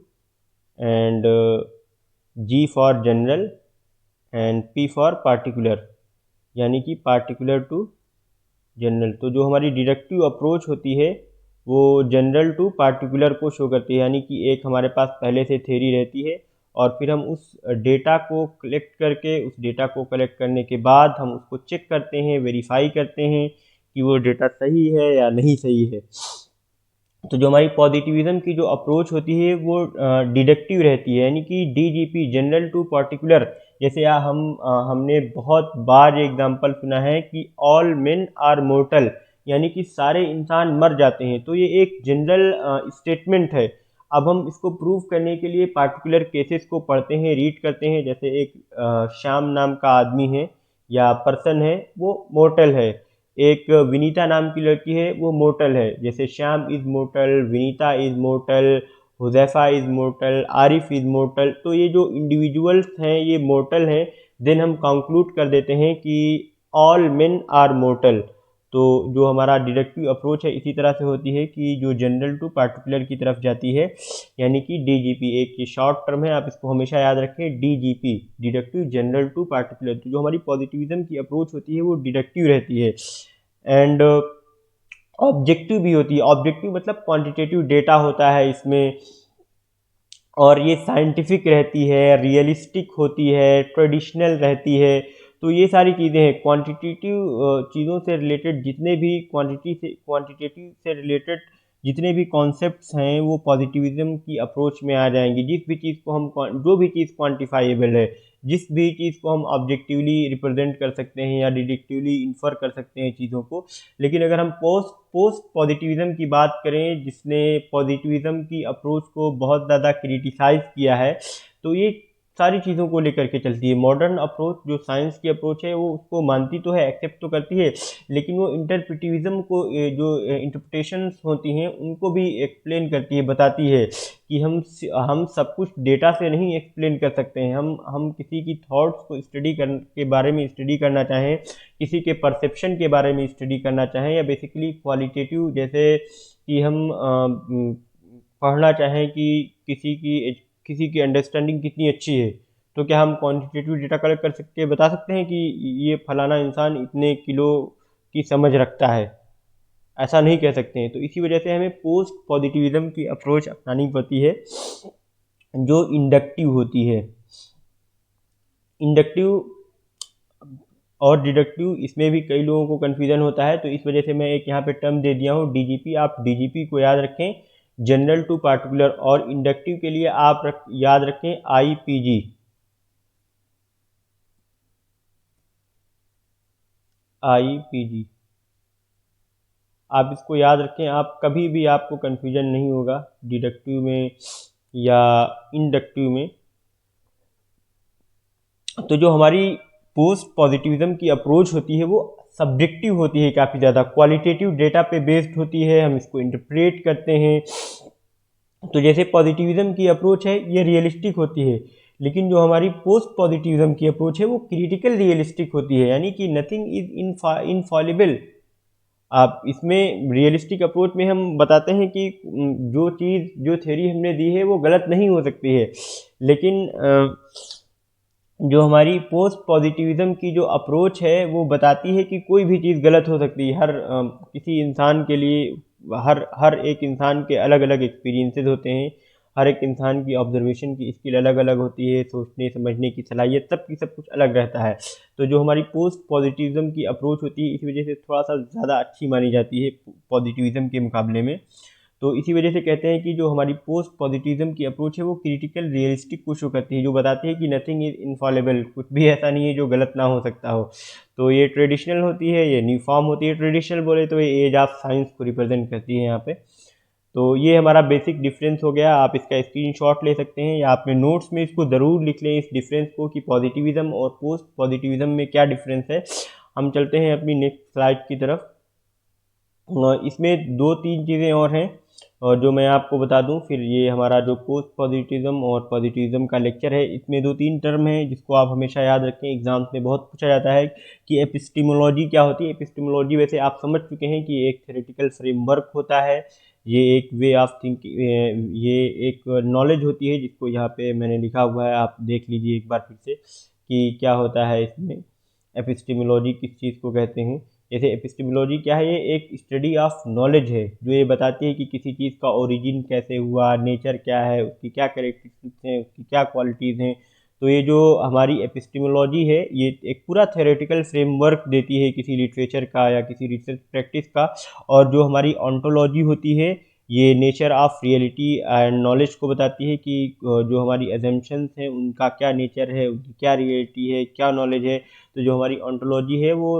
and G for general, and P for particular, यानी कि पार्टिकुलर टू जनरल। तो जो हमारी डिडक्टिव अप्रोच होती है वो जनरल टू पार्टिकुलर को शो करती है, यानी कि एक हमारे पास पहले से थ्योरी रहती है और फिर हम उस डेटा को कलेक्ट करने के बाद हम उसको चेक करते हैं, वेरीफाई करते हैं कि वो डेटा सही है या नहीं सही है। तो जो हमारी पॉजिटिविज्म की जो अप्रोच होती है वो डिडक्टिव रहती है, यानी कि DGP जनरल टू पार्टिकुलर। जैसे हमने बहुत बार ये एग्जांपल सुना है कि ऑल मेन आर मोर्टल, यानी कि सारे इंसान मर जाते हैं। तो ये एक जनरल स्टेटमेंट है। अब हम इसको प्रूव करने के लिए पार्टिकुलर केसेस को पढ़ते हैं, रीड करते हैं। जैसे एक श्याम नाम का आदमी है या पर्सन है, वो मोर्टल है। एक विनीता नाम की लड़की है, वो मोर्टल है। जैसे Shyam is mortar, Vinita is mortar, Huzaifa is mortar, Arif is mortar. तो ये जो इंडिविजुअल्स हैं ये मोर्टल हैं। देन हम कंक्लूड कर देते हैं कि ऑल मेन आर मोर्टल। तो जो हमारा डिडक्टिव अप्रोच है इसी तरह से होती है कि जो जनरल टू पार्टिकुलर की तरफ जाती है, यानी कि DGP एक ये शॉर्ट टर्म है, आप इसको हमेशा याद रखें, DGP deductive general to particular. तो जो हमारी पॉजिटिविज्म की अप्रोच होती है वो डिडक्टिव रहती है। एंड ऑब्जेक्टिव भी होती है। ऑब्जेक्टिव मतलब क्वांटिटेटिव डेटा होता है इसमें, और ये साइंटिफिक रहती है, रियलिस्टिक होती है, ट्रेडिशनल रहती है। तो ये सारी चीज़ें हैं। क्वांटिटेटिव चीज़ों से रिलेटेड क्वांटिटेटिव से रिलेटेड जितने भी कॉन्सेप्ट्स हैं वो पॉजिटिविज्म की अप्रोच में आ जाएंगे। जो भी चीज़ क्वांटिफाइबल है, जिस भी चीज़ को हम ऑब्जेक्टिवली रिप्रेजेंट कर सकते हैं या डिडक्टिवली इन्फर कर सकते हैं चीज़ों को। लेकिन अगर हम पोस्ट पॉजिटिविज्म की बात करें, जिसने पॉजिटिविज्म की अप्रोच को बहुत ज़्यादा क्रिटिसाइज़ किया है, तो ये सारी चीज़ों को लेकर के चलती है। मॉडर्न अप्रोच जो साइंस की अप्रोच है वो उसको मानती तो है, एक्सेप्ट तो करती है, लेकिन वो इंटरप्रिटिविज्म को जो इंटरप्रिटेशंस होती हैं उनको भी एक्सप्लेन करती है, बताती है कि हम सब कुछ डेटा से नहीं एक्सप्लेन कर सकते हैं। हम किसी की थॉट्स को के बारे में स्टडी करना चाहें, किसी के परसेप्शन के बारे में स्टडी करना चाहें, या बेसिकली क्वालिटेटिव, जैसे कि हम पढ़ना चाहें कि किसी की अंडरस्टैंडिंग कितनी अच्छी है, तो क्या हम क्वांटिटेटिव डेटा कलेक्ट कर सकते हैं, बता सकते हैं कि ये फलाना इंसान इतने किलो की समझ रखता है? ऐसा नहीं कह सकते हैं। तो इसी वजह से हमें पोस्ट पॉजिटिविज्म की अप्रोच अपनानी पड़ती है जो इंडक्टिव होती है। इंडक्टिव और डिडक्टिव, इसमें भी कई लोगों को कन्फ्यूजन होता है, तो इस वजह से मैं एक यहाँ पे टर्म दे दिया हूँ DGP। आप DGP को याद रखें, जनरल टू पार्टिकुलर, और इंडक्टिव के लिए आप याद रखें IPG। आप इसको याद रखें, आप कभी भी आपको कन्फ्यूजन नहीं होगा डिडक्टिव में या इंडक्टिव में। तो जो हमारी पोस्ट पॉजिटिविज्म की अप्रोच होती है वो सब्जेक्टिव होती है, काफ़ी ज़्यादा क्वालिटेटिव डेटा पे बेस्ड होती है, हम इसको इंटरप्रेट करते हैं। तो जैसे पॉजिटिविज्म की अप्रोच है ये रियलिस्टिक होती है, लेकिन जो हमारी पोस्ट पॉजिटिविज्म की अप्रोच है वो क्रिटिकल रियलिस्टिक होती है, यानी कि नथिंग इज इनफॉलिबल। आप इसमें रियलिस्टिक अप्रोच में हम बताते हैं कि जो चीज़ जो थ्योरी हमने दी है वो गलत नहीं हो सकती है, लेकिन जो हमारी पोस्ट पॉजिटिविज्म की जो अप्रोच है वो बताती है कि कोई भी चीज़ गलत हो सकती है। किसी इंसान के लिए हर हर एक इंसान के अलग अलग एक्सपीरियंसेस होते हैं, हर एक इंसान की ऑब्जर्वेशन की स्किल अलग अलग होती है, सोचने समझने की सलाहियत सबकी सब कुछ अलग रहता है। तो जो हमारी पोस्ट पॉजिटिविज्म की अप्रोच होती है इस वजह से थोड़ा सा ज़्यादा अच्छी मानी जाती है पॉजिटिविज्म के मुकाबले में। तो इसी वजह से कहते हैं कि जो हमारी पोस्ट पॉजिटिविज्म की अप्रोच है वो क्रिटिकल रियलिस्टिक को शो करती है, जो बताती है कि नथिंग इज इनफॉलेबल, कुछ भी ऐसा नहीं है जो गलत ना हो सकता हो। तो ये ट्रेडिशनल होती है, ये न्यू फॉर्म होती है। ट्रेडिशनल बोले तो ये एज ऑफ साइंस को रिप्रेजेंट करती है यहाँ पे। तो ये हमारा बेसिक डिफरेंस हो गया। आप इसका स्क्रीनशॉट ले सकते हैं या अपने नोट्स में इसको ज़रूर लिख लें, इस डिफरेंस को, कि पॉजिटिविज्म और पोस्ट पॉजिटिविज्म में क्या डिफरेंस है। हम चलते हैं अपनी नेक्स्ट स्लाइड की तरफ। इसमें दो तीन चीज़ें और हैं और जो मैं आपको बता दूं, फिर ये हमारा जो पोस्ट पॉजिटिविज्म और पॉजिटिविज्म का लेक्चर है इसमें दो तीन टर्म हैं जिसको आप हमेशा याद रखें, एग्जाम्स में बहुत पूछा जाता है कि एपिस्टिमोलॉजी क्या होती है। एपिस्टिमोलॉजी वैसे आप समझ चुके हैं कि एक थ्योरेटिकल फ्रेमवर्क होता है, ये एक वे ऑफ थिंकिंग, ये एक नॉलेज होती है जिसको यहाँ पे मैंने लिखा हुआ है, आप देख लीजिए एक बार फिर से कि क्या होता है इसमें। एपिस्टिमोलॉजी किस चीज़ को कहते हैं। जैसे एपिस्टिमोलॉजी क्या है, ये एक स्टडी ऑफ नॉलेज है जो ये बताती है कि किसी चीज़ का ओरिजिन कैसे हुआ, नेचर क्या है, उसकी क्या कैरेक्टरिस्टिक्स हैं, उसकी क्या क्वालिटीज़ हैं। तो ये जो हमारी एपिस्टिमोलॉजी है ये एक पूरा थ्योरेटिकल फ्रेमवर्क देती है किसी लिटरेचर का या किसी रिसर्च प्रैक्टिस का। और जो हमारी ऑन्टोलॉजी होती है ये nature of reality and knowledge को बताती है कि जो हमारी एजम्पशंस हैं उनका क्या नेचर है, उनकी क्या रियलिटी है, क्या नॉलेज है। तो जो हमारी ऑन्टोलॉजी है वो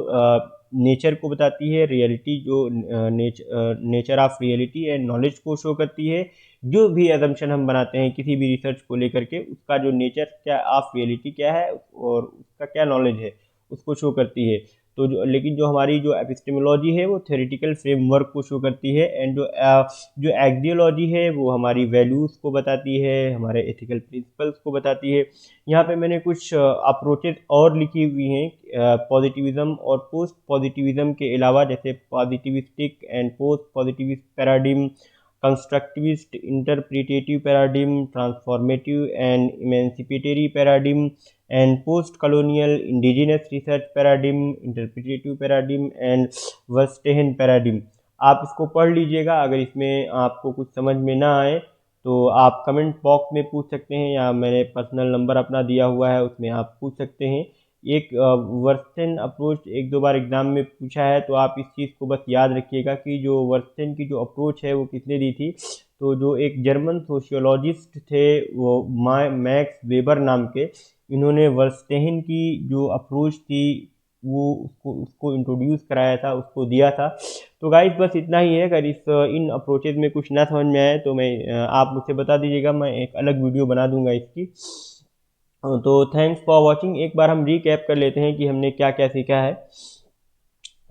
नेचर को बताती है, रियलिटी जो nature of reality and knowledge को शो करती है। जो भी एजम्पशन हम बनाते हैं किसी भी रिसर्च को लेकर के, उसका जो नेचर क्या ऑफ रियलिटी क्या है और उसका क्या नॉलेज है उसको शो करती है। तो लेकिन जो हमारी जो एपिस्टेमोलॉजी है वो थ्योरेटिकल फ्रेमवर्क को शो करती है। एंड जो एक्सियोलॉजी है वो हमारी वैल्यूज़ को बताती है, हमारे एथिकल प्रिंसिपल्स को बताती है। यहाँ पे मैंने कुछ अप्रोचेज और लिखी हुई हैं पॉजिटिविज्म और पोस्ट पॉजिटिविज्म के अलावा, जैसे positivistic and post positivist paradigm, constructivist interpretive paradigm, transformative and emancipatory paradigm and post colonial indigenous research paradigm, interpretive paradigm and verstehen paradigm. आप इसको पढ़ लीजिएगा, अगर इसमें आपको कुछ समझ में ना आए तो आप कमेंट बॉक्स में पूछ सकते हैं या मैंने पर्सनल नंबर अपना दिया हुआ है उसमें आप पूछ सकते हैं। एक वर्स्टेन अप्रोच एक दो बार एग्ज़ाम में पूछा है, तो आप इस चीज़ को बस याद रखिएगा कि जो वर्स्टेन की जो अप्रोच है वो किसने दी थी। तो जो एक जर्मन सोशियोलॉजिस्ट थे वो मैक्स वेबर नाम के, इन्होंने वर्स्टेहन की जो अप्रोच थी वो उसको इंट्रोड्यूस कराया था, उसको दिया था। तो गाइस बस इतना ही है। अगर इन अप्रोचेज़ में कुछ ना समझ में आए तो आप मुझे बता दीजिएगा, मैं एक अलग वीडियो बना दूंगा इसकी। तो थैंक्स फॉर वॉचिंग। एक बार हम रीकैप कर लेते हैं कि हमने क्या क्या सीखा है।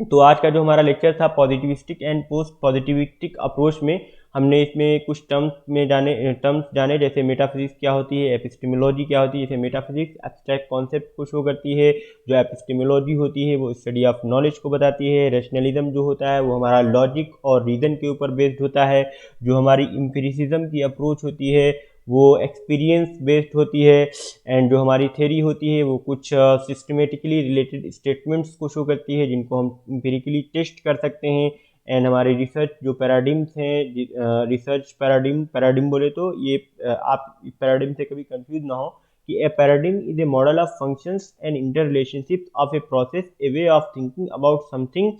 तो आज का जो हमारा लेक्चर था positivistic and post positivistic approach में, हमने इसमें कुछ टर्म्स जाने जैसे मेटाफिजिक्स क्या होती है, एपिस्टेमोलॉजी क्या होती है। जैसे मेटाफिजिक्स एब्स्ट्रैक्ट कॉन्सेप्ट को शो करती है, जो एपिस्टेमोलॉजी होती है वो स्टडी ऑफ नॉलेज को बताती है। रैशनलिज्म जो होता है वो हमारा लॉजिक और रीज़न के ऊपर बेस्ड होता है। जो हमारी एम्पिरिसिज्म की अप्रोच होती है वो एक्सपीरियंस बेस्ड होती है। एंड जो हमारी थ्योरी होती है वो कुछ सिस्टमेटिकली रिलेटेड स्टेटमेंट्स को शो करती है जिनको हम एम्पिरिकली टेस्ट कर सकते हैं। एंड हमारे रिसर्च जो पैराडिम्स हैं, रिसर्च पैराडिम बोले तो ये आप इस पैराडिम से कभी कंफ्यूज ना हो कि a paradigm is a model of functions and inter relationship of a process, a way of thinking about something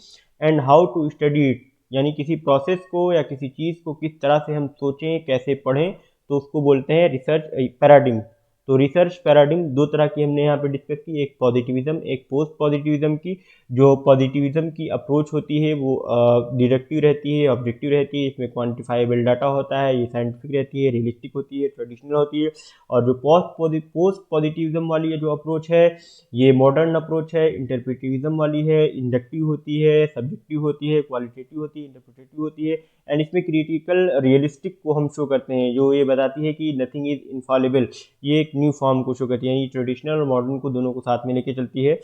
and how to study it. यानी किसी प्रोसेस को या किसी चीज़ को किस तरह से हम सोचें, कैसे पढ़ें, तो उसको बोलते हैं रिसर्च पैराडिम। तो रिसर्च पैराडिम दो तरह की हमने यहाँ पे डिस्कस की, एक पॉजिटिविज्म एक पोस्ट पॉजिटिविज्म की। जो पॉजिटिविज्म की अप्रोच होती है वो डिडक्टिव रहती है, ऑब्जेक्टिव रहती है, इसमें क्वांटिफाइबल डाटा होता है, ये साइंटिफिक रहती है, रियलिस्टिक होती है, ट्रेडिशनल होती है। और जो पोस्ट पॉजिटिविज्म वाली ये जो अप्रोच है ये मॉडर्न अप्रोच है, इंटरप्रिटिविज्म वाली है, इंडक्टिव होती है, सब्जेक्टिव होती है, क्वालिटेटिव होती है, इंटरप्रिटेटिव होती है। एंड इसमें क्रिटिकल रियलिस्टिक को हम शो करते हैं, जो ये बताती है कि नथिंग इज इनफॉलिबल। ये एक न्यू फॉर्म को शो करती है, यानी ट्रेडिशनल और मॉडर्न को दोनों को साथ में लेके चलती है।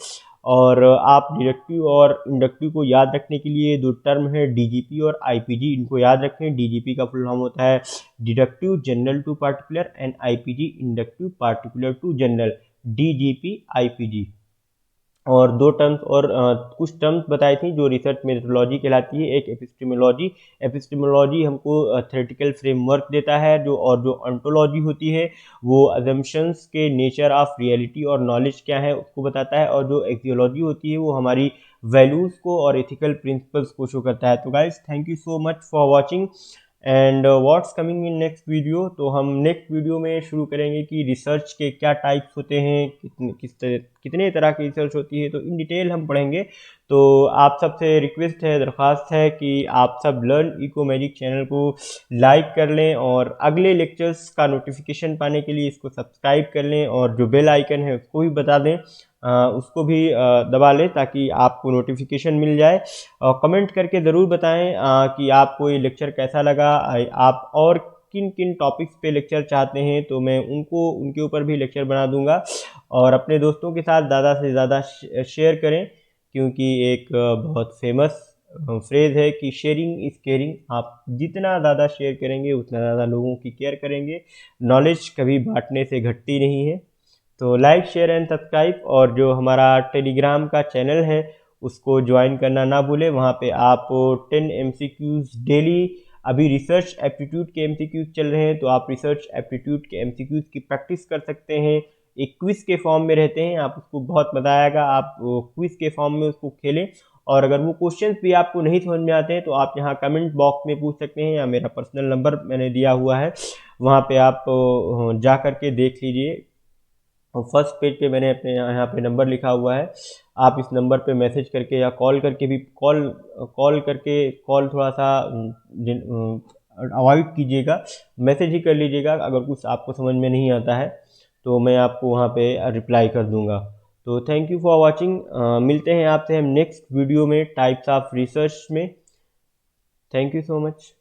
और आप डिडक्टिव और इंडक्टिव को याद रखने के लिए दो टर्म है डीजीपी और आईपीजी, इनको याद रखें। डीजीपी का फुल फॉर्म होता है deductive general to particular and IPG inductive particular to general, DGP IPG. और दो टर्म्स और कुछ टर्म्स बताई थी जो रिसर्च मेथोडोलॉजी कहलाती है। एक एपिस्टेमोलॉजी, एपिस्टेमोलॉजी हमको थ्योरेटिकल फ्रेमवर्क देता है, जो ऑन्टोलॉजी होती है वो अजम्पशंस के नेचर ऑफ रियलिटी और नॉलेज क्या है उसको बताता है, और जो एक्सियोलॉजी होती है वो हमारी वैल्यूज़ को और एथिकल प्रिंसिपल्स को शो करता है। तो guys thank you so much for watching and what's coming in next video. तो हम नेक्स्ट वीडियो में शुरू करेंगे कि रिसर्च के क्या टाइप्स होते हैं, कितने तरह की रिसर्च होती है, तो इन डिटेल हम पढ़ेंगे। तो आप सबसे रिक्वेस्ट है, दरख्वास्त है कि आप सब लर्न इको मैजिक चैनल को लाइक कर लें और अगले लेक्चर्स का नोटिफिकेशन पाने के लिए इसको सब्सक्राइब कर लें, और जो बेल आइकन है उसको भी बता दें, उसको भी दबा लें ताकि आपको नोटिफिकेशन मिल जाए। और कमेंट करके ज़रूर बताएं कि आपको ये लेक्चर कैसा लगा, आप और किन किन टॉपिक्स पे लेक्चर चाहते हैं, तो मैं उनके ऊपर भी लेक्चर बना दूंगा। और अपने दोस्तों के साथ ज़्यादा से ज़्यादा शेयर करें, क्योंकि एक बहुत फेमस फ्रेज़ है कि शेयरिंग इज़ केयरिंग। आप जितना ज़्यादा शेयर करेंगे उतना ज़्यादा लोगों की केयर करेंगे। नॉलेज कभी बांटने से घटती नहीं है। तो लाइक शेयर एंड सब्सक्राइब, और जो हमारा टेलीग्राम का चैनल है उसको ज्वाइन करना ना भूलें। वहाँ पे आप 10 MCQs डेली, अभी रिसर्च एप्टीट्यूड के MCQs चल रहे हैं, तो आप रिसर्च एप्टीट्यूड के MCQs की प्रैक्टिस कर सकते हैं। एक क्विज़ के फॉर्म में रहते हैं, आप उसको बहुत मज़ा आएगा, आप क्विज़ के फॉर्म में उसको खेलें। और अगर वो क्वेश्चंस भी आपको नहीं समझ में आते हैं तो आप यहाँ कमेंट बॉक्स में पूछ सकते हैं, या मेरा पर्सनल नंबर मैंने दिया हुआ है, वहाँ पे आप जा कर के देख लीजिए। और फर्स्ट पेज पे मैंने अपने यहाँ पे नंबर लिखा हुआ है, आप इस नंबर पे मैसेज करके या कॉल करके भी कॉल थोड़ा सा अवॉइड कीजिएगा, मैसेज ही कर लीजिएगा। अगर कुछ आपको समझ में नहीं आता है तो मैं आपको वहाँ पे रिप्लाई कर दूँगा। तो थैंक यू फॉर वॉचिंग, मिलते हैं आपसे हम नेक्स्ट वीडियो में टाइप्स ऑफ रिसर्च में। Thank you so much.